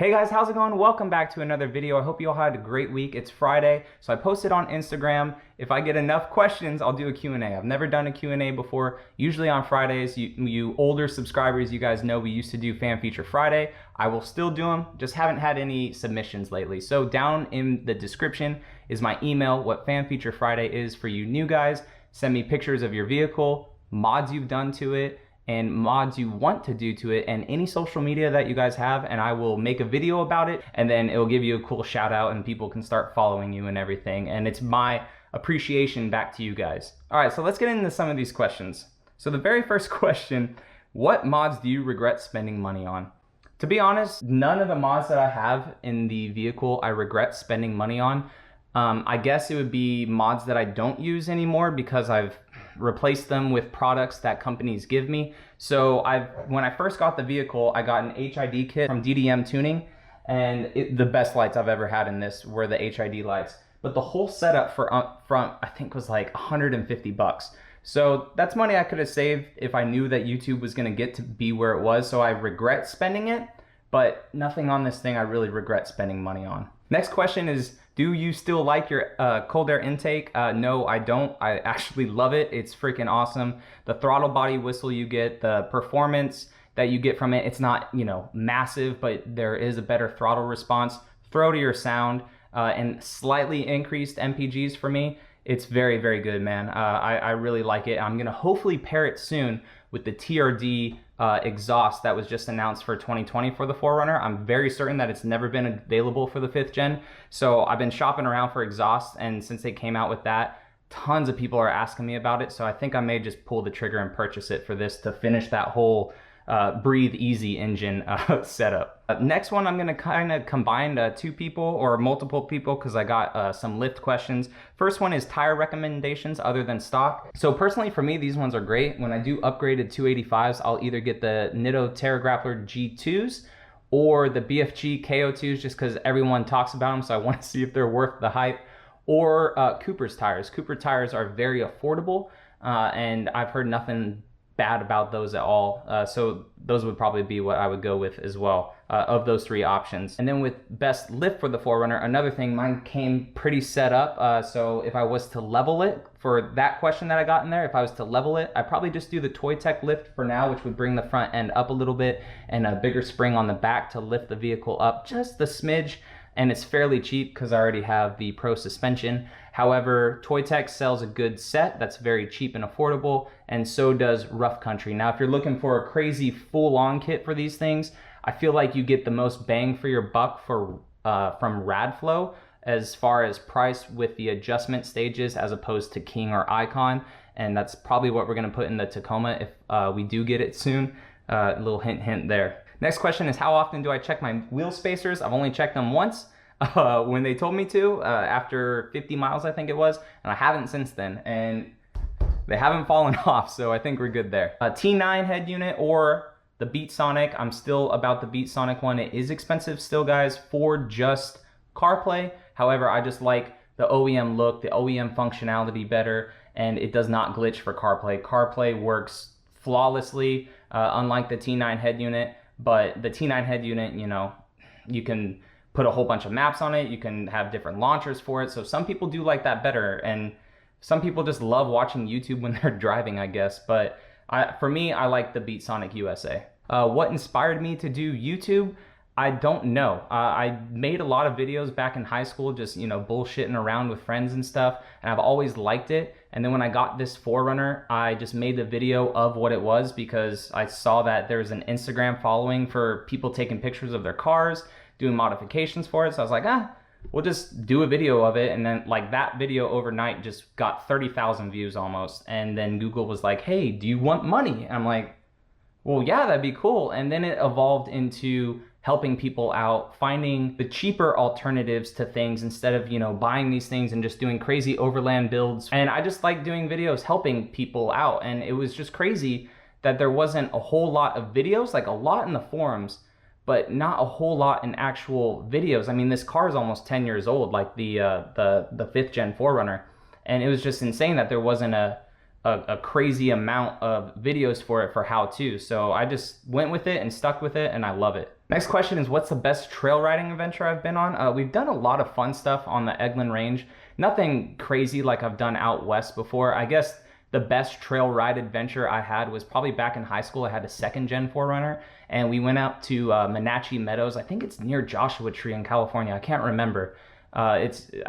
Hey guys, how's it going? Welcome back to another video. I hope you all had a great week. It's Friday, so I posted on Instagram. If I get enough questions, I'll do a Q&A. I've never done a Q&A before. Usually on Fridays, you older subscribers, you guys know we used to do Fan Feature Friday. I will still do them, just haven't had any submissions lately. So down in the description is my email, what Fan Feature Friday is for you new guys. Send me pictures of your vehicle, mods you've done to it, and mods you want to do to it, and any social media that you guys have, and I will make a video about it, and then it'll give you a cool shout out and people can start following you and everything, and it's my appreciation back to you guys. All right, so let's get into some of these questions. So the very first question, what mods do you regret spending money on? To be honest, none of the mods that I have in the vehicle I regret spending money on. I guess it would be mods that I don't use anymore because I've replaced them with products that companies give me. So when I first got the vehicle, I got an HID kit from DDM Tuning, and the best lights I've ever had in this were the HID lights. But the whole setup for up front, I think, was like 150 bucks. So that's money I could have saved if I knew that YouTube was gonna get to be where it was. So I regret spending it, but nothing on this thing I really regret spending money on. Next question is, do you still like your cold air intake? No, I don't. I actually love it. It's freaking awesome. The throttle body whistle you get, the performance that you get from it, it's not, massive, but there is a better throttle response. Throw to your sound and slightly increased MPGs for me. It's very, very good, man. I really like it. I'm gonna hopefully pair it soon with the TRD exhaust that was just announced for 2020 for the 4Runner. I'm very certain that it's never been available for the 5th gen. So I've been shopping around for exhausts, and since they came out with that, tons of people are asking me about it. So I think I may just pull the trigger and purchase it for this to finish that whole Breathe Easy engine setup. Next one, I'm gonna kind of combine two people or multiple people because I got some lift questions. First one is tire recommendations other than stock. So personally for me, these ones are great. When I do upgraded 285s, I'll either get the Nitto Terra Grappler G2s or the BFG KO2s just because everyone talks about them, so I want to see if they're worth the hype. Or Cooper's tires. Cooper tires are very affordable, and I've heard nothing bad about those at all. So those would probably be what I would go with as well, of those three options. And then with best lift for the 4Runner, another thing, mine came pretty set up. So if I was to level it, for that question that I got in there, if I was to level it, I'd probably just do the Toy Tech lift for now, which would bring the front end up a little bit and a bigger spring on the back to lift the vehicle up just a smidge. And it's fairly cheap because I already have the Pro suspension. However, Toy Tech sells a good set that's very cheap and affordable, and so does Rough Country. Now, if you're looking for a crazy full-on kit for these things, I feel like you get the most bang for your buck for from Radflow as far as price with the adjustment stages as opposed to King or Icon, and that's probably what we're gonna put in the Tacoma if we do get it soon. A little hint there. Next question is, how often do I check my wheel spacers? I've only checked them once when they told me to, after 50 miles I think it was, and I haven't since then, and they haven't fallen off, so I think we're good there. T9 head unit or the Beat Sonic. I'm still about the Beat Sonic one. It is expensive still, guys, for just CarPlay. However, I just like the OEM look, the OEM functionality better, and it does not glitch for CarPlay. CarPlay works flawlessly, unlike the T9 head unit. But the T9 head unit, you can put a whole bunch of maps on it. You can have different launchers for it. So some people do like that better. And some people just love watching YouTube when they're driving, I guess. But for me, I like the Beat Sonic USA. What inspired me to do YouTube? I don't know. I made a lot of videos back in high school, just, bullshitting around with friends and stuff. And I've always liked it. And then when I got this 4Runner, I just made the video of what it was because I saw that there was an Instagram following for people taking pictures of their cars, doing modifications for it. So I was like, we'll just do a video of it. And then like that video overnight just got 30,000 views almost. And then Google was like, hey, do you want money? And I'm like, well, yeah, that'd be cool. And then it evolved into helping people out, finding the cheaper alternatives to things instead of, buying these things and just doing crazy overland builds. And I just like doing videos helping people out. And it was just crazy that there wasn't a whole lot of videos, like a lot in the forums, but not a whole lot in actual videos. I mean, this car is almost 10 years old, like the 5th gen 4Runner. And it was just insane that there wasn't a a crazy amount of videos for it for how to. So I just went with it and stuck with it, and I love it. Next question is, what's the best trail riding adventure I've been on? We've done a lot of fun stuff on the Eglin Range. Nothing crazy like I've done out west before. I guess the best trail ride adventure I had was probably back in high school. I had a 2nd gen 4Runner, and we went out to Menachie Meadows. I think it's near Joshua Tree in California. I can't remember. I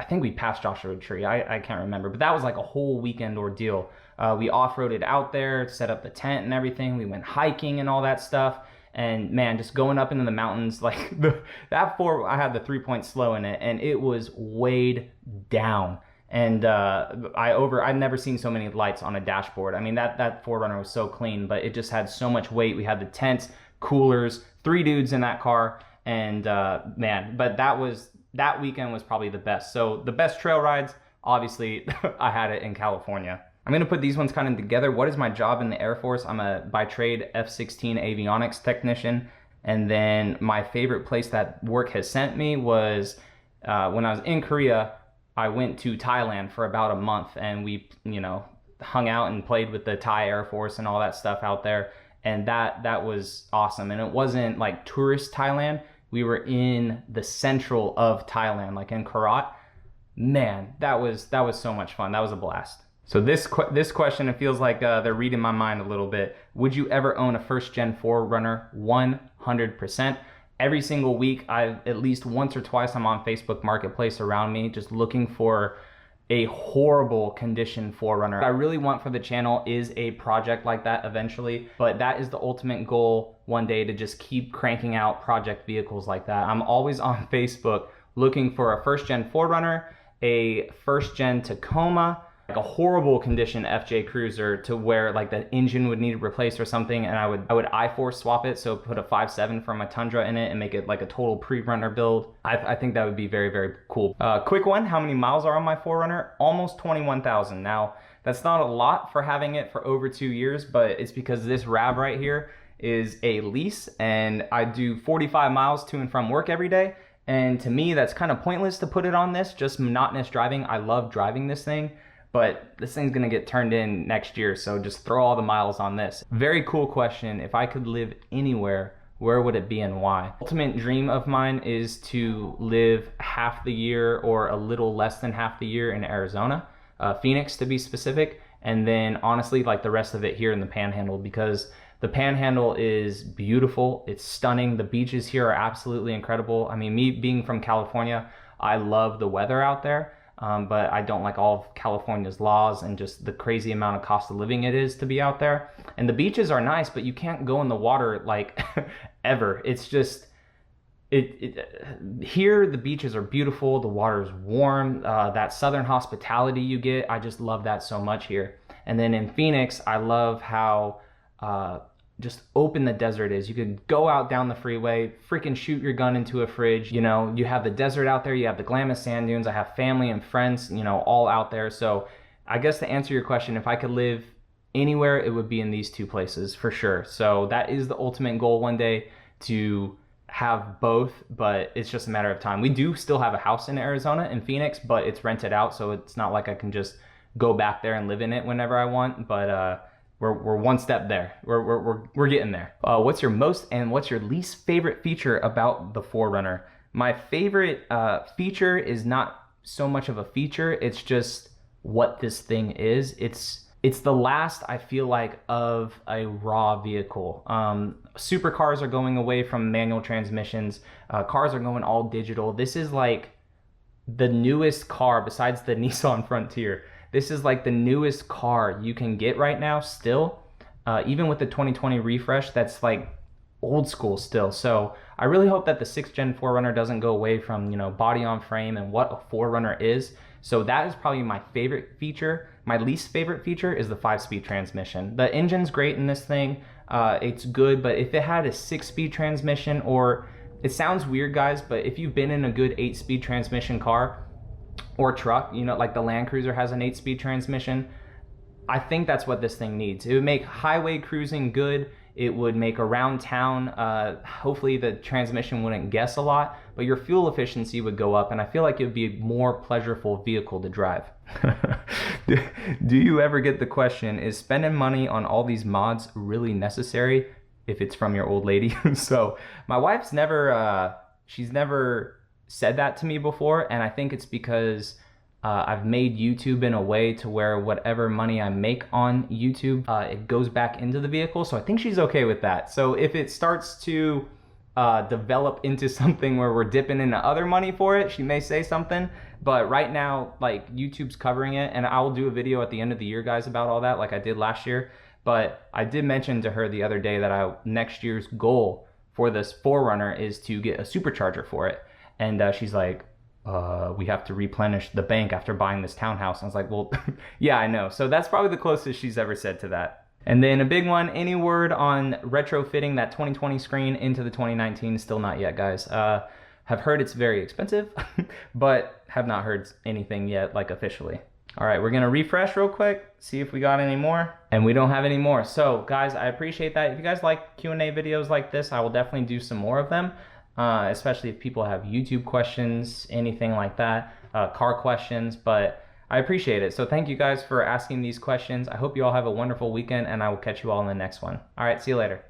think we passed Joshua Tree. I can't remember, but that was like a whole weekend ordeal. We off-roaded out there, set up the tent and everything. We went hiking and all that stuff. And man, just going up into the mountains, like I had the 3-point slow in it, and it was weighed down. And I'd never seen so many lights on a dashboard. I mean, that 4Runner was so clean, but it just had so much weight. We had the tents, coolers, 3 dudes in that car, and man, but that weekend was probably the best. So the best trail rides, obviously, I had it in California. I'm gonna put these ones kind of together. What is my job in the Air Force? I'm a, by trade, F-16 avionics technician. And then my favorite place that work has sent me was when I was in Korea. I went to Thailand for about a month, and we, hung out and played with the Thai Air Force and all that stuff out there. And that was awesome. And it wasn't like tourist Thailand. We were in the central of Thailand, like in Korat. Man, that was so much fun. That was a blast. So this question, it feels like they're reading my mind a little bit. Would you ever own a 1st gen 4Runner? 100%. Every single week, at least once or twice, I'm on Facebook Marketplace around me, just looking for a horrible condition 4Runner. What I really want for the channel is a project like that eventually, but that is the ultimate goal one day, to just keep cranking out project vehicles like that. I'm always on Facebook looking for a 1st gen 4Runner, a 1st gen Tacoma, like a horrible condition FJ Cruiser to where like the engine would need replaced or something, and I would I-Force swap it, so put a 5.7 from a Tundra in it and make it like a total pre-runner build. I think that would be very, very cool. Quick one, how many miles are on my 4Runner? Almost 21,000. Now, that's not a lot for having it for over 2 years, but it's because this RAV right here is a lease, and I do 45 miles to and from work every day. And to me, that's kind of pointless to put it on this, just monotonous driving. I love driving this thing, but this thing's gonna get turned in next year, so just throw all the miles on this. Very cool question. If I could live anywhere, where would it be and why? Ultimate dream of mine is to live half the year or a little less than half the year in Arizona, Phoenix to be specific, and then honestly like the rest of it here in the Panhandle, because the Panhandle is beautiful, it's stunning. The beaches here are absolutely incredible. I mean, me being from California, I love the weather out there. But I don't like all of California's laws and just the crazy amount of cost of living it is to be out there. And the beaches are nice, but you can't go in the water like ever. It's just, here the beaches are beautiful, the water is warm, that southern hospitality you get, I just love that so much here. And then in Phoenix, I love how just open the desert is. You could go out down the freeway, freaking shoot your gun into a fridge. You know, you have the desert out there, you have the Glamis sand dunes. I have family and friends, you know, all out there. So I guess to answer your question, if I could live anywhere, it would be in these two places for sure. So that is the ultimate goal one day, to have both, but it's just a matter of time. We do still have a house in Arizona, in Phoenix, but it's rented out, so it's not like I can just go back there and live in it whenever I want. But we're one step there. We're getting there. What's your most and what's your least favorite feature about the 4Runner? My favorite feature is not so much of a feature. It's just what this thing is. It's the last, I feel like, of a raw vehicle. Supercars are going away from manual transmissions. Cars are going all digital. This is like the newest car besides the Nissan Frontier. This is like the newest car you can get right now still. Even with the 2020 refresh, that's like old school still. So I really hope that the 6th gen 4Runner doesn't go away from, you know, body on frame and what a 4Runner is. So that is probably my favorite feature. My least favorite feature is the 5-speed transmission. The engine's great in this thing. It's good, but if it had a 6-speed transmission, or it sounds weird, guys, but if you've been in a good 8-speed transmission car or truck, you know, like the Land Cruiser has an 8-speed transmission, I think that's what this thing needs. It would make highway cruising good. It would make around town, hopefully the transmission wouldn't guess a lot, but your fuel efficiency would go up, and I feel like it would be a more pleasurable vehicle to drive. Do you ever get the question, is spending money on all these mods really necessary if it's from your old lady? So my wife's never, she's never said that to me before, and I think it's because I've made YouTube in a way to where whatever money I make on YouTube, it goes back into the vehicle. So I think she's okay with that. So if it starts to develop into something where we're dipping into other money for it, she may say something. But right now, like, YouTube's covering it, and I'll do a video at the end of the year, guys, about all that, like I did last year. But I did mention to her the other day that next year's goal for this 4Runner is to get a supercharger for it. And she's like, we have to replenish the bank after buying this townhouse. I was like, well, yeah, I know. So that's probably the closest she's ever said to that. And then a big one, any word on retrofitting that 2020 screen into the 2019? Still not yet, guys. Have heard it's very expensive, but have not heard anything yet, like officially. All right, we're gonna refresh real quick, see if we got any more, and we don't have any more. So guys, I appreciate that. If you guys like Q&A videos like this, I will definitely do some more of them. Especially if people have YouTube questions, anything like that, car questions, but I appreciate it. So thank you guys for asking these questions. I hope you all have a wonderful weekend, and I will catch you all in the next one. All right, see you later.